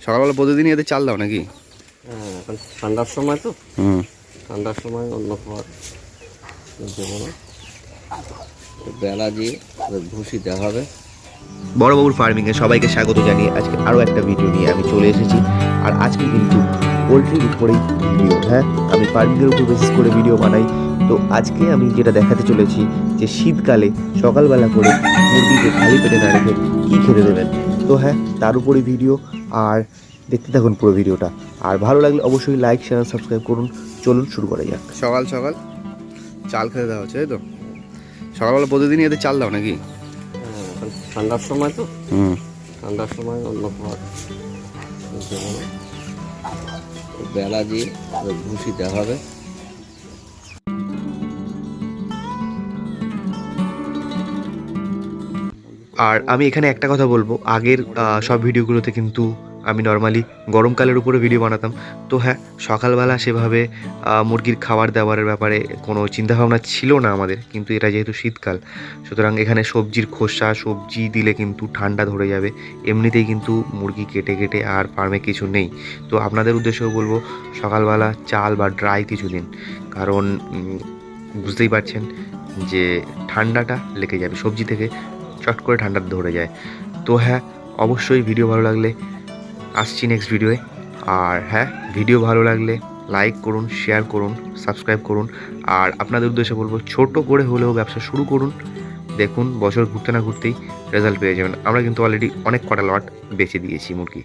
সকালবেলা প্রতিদিনই এদের চাল দাও নাকি? হ্যাঁ, এখন ঠান্ডার সময় তো। ঠান্ডার সময় অন্য খাবার দেবো না, বেলা দিয়ে ভুসি দেওয়া হবে। বড়বাবুর ফার্মিংয়ে সবাইকে স্বাগত জানিয়ে আজকে আরও একটা ভিডিও নিয়ে আমি চলে এসেছি। আর আজকে কিন্তু পোলট্রির উপরেই ভিডিও। হ্যাঁ, আমি ফার্মিংয়ের উপর বেসিস করে ভিডিও বানাই। তো আজকে আমি যেটা দেখাতে চলেছি যে শীতকালে সকালবেলা করে মুরগিকে খালি পেটে না রেখে কী খেতে দেবেন। তো হ্যাঁ, তার উপরই ভিডিও। আর দেখতে থাকুন পুরো ভিডিওটা। আর ভালো লাগলে অবশ্যই লাইক শেয়ার সাবস্ক্রাইব করুন। চলুন শুরু করা যাক। সকাল সকাল চাল খেতে দেওয়া হচ্ছে, তাই তো? সকালবেলা প্রতিদিনই এদের চাল দাও নাকি? হ্যাঁ, এখন ঠান্ডার সময় তো। ঠান্ডার সময় অন্য খাবার দেবো না, বেলা দিয়ে ভুসি দেওয়া হবে। আর আমি এখানে একটা কথা বলবো, আগের সব ভিডিওগুলোতে কিন্তু আমি নর্মালি গরমকালের উপরে ভিডিও বানাতাম। তো হ্যাঁ, সকালবেলা সেভাবে মুরগির খাবার দাবারের ব্যাপারে কোনো চিন্তাভাবনা ছিল না আমাদের, কিন্তু এটা যেহেতু শীতকাল, সুতরাং এখানে সবজির খোসা সবজি দিলে কিন্তু ঠান্ডা ধরে যাবে। এমনিতেই কিন্তু মুরগি কেটে কেটে আর ফার্মে কিছু নেই। তো আপনাদের উদ্দেশ্যেও বলবো সকালবেলা চাল বা ড্রাই কিছু দিন, কারণ বুঝতেই পারছেন যে ঠান্ডাটা লেগে যাবে, সবজি থেকে চট করে ঠান্ডা ধরে যায়। তো হ্যাঁ, অবশ্যই ভিডিও ভালো লাগলে আসছি নেক্সট ভিডিওয়ে। আর হ্যাঁ, ভিডিও ভালো লাগলে লাইক করুন, শেয়ার করুন, সাবস্ক্রাইব করুন। আর আপনাদের উদ্দেশ্যে বলবো ছোট করে হলেও ব্যবসা শুরু করুন। দেখুন বছর ঘুরতে না ঘুরতেই রেজাল্ট পেয়ে যাবেন। আমরা কিন্তু অলরেডি অনেক কটা লট বেচে দিয়েছি মুরগি।